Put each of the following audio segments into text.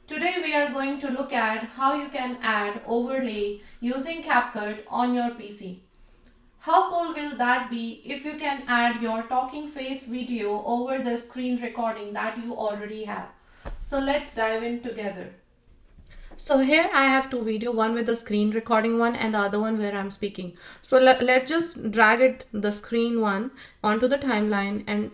Today we are going to look at how you can add overlay using CapCut on your PC. How cool will that be if you can add your talking face video over the screen recording that you already have? So let's dive in together. So here I have two video, one with the screen recording one and the other one where I'm speaking. So let's just drag the screen one onto the timeline and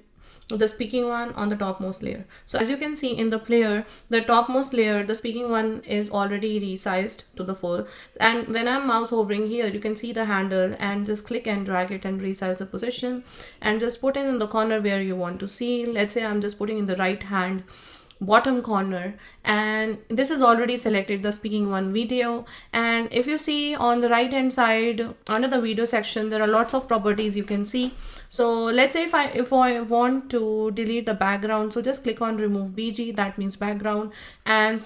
the speaking one on the topmost layer. So as you can see in the player, the topmost layer, the speaking one is already resized to the full. And when I'm mouse hovering here, you can see the handle and just click and drag it and resize the position and just put it in the corner where you want to see. Let's say I'm just putting in the right hand bottom corner, and this is already selected the speaking one video. And if you see on the right hand side under the video section, there are lots of properties you can see. So let's say if I want to delete the background, so just click on remove BG, that means background, and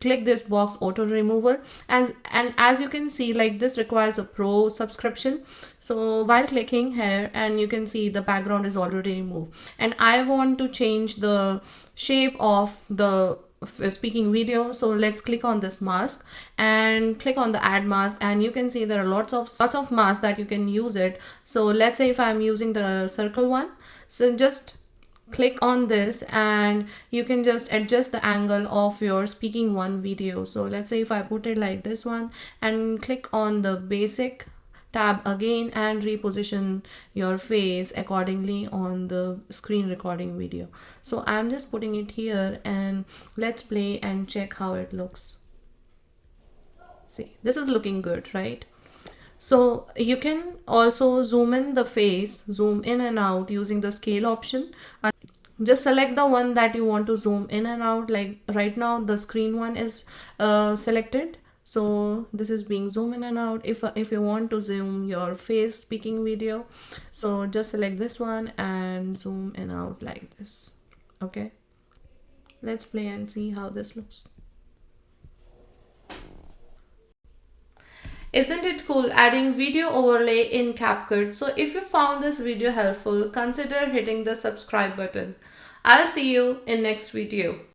click this box auto removal. As you can see, like, this requires a pro subscription. So while clicking here, and you can see the background is already removed, and I want to change the shape of the speaking video. So let's click on this mask and click on the add mask, and you can see there are lots of masks that you can use it. So let's say if I'm using the circle one, so just click on this and you can just adjust the angle of your speaking one video. So let's say if I put it like this one and click on the basic tab again and reposition your face accordingly on the screen recording video. So I'm just putting it here and let's play and check how it looks. See, this is looking good, right? So you can also zoom in the face, zoom in and out using the scale option. Just select the one that you want to zoom in and out. Like right now the screen one is selected, so this is being zoomed in and out. If you want to zoom your face speaking video, so just select this one and zoom in out like this. Okay, let's play and see how this looks. Isn't it cool adding video overlay in CapCut? So if you found this video helpful, consider hitting the subscribe button. I'll see you in next video.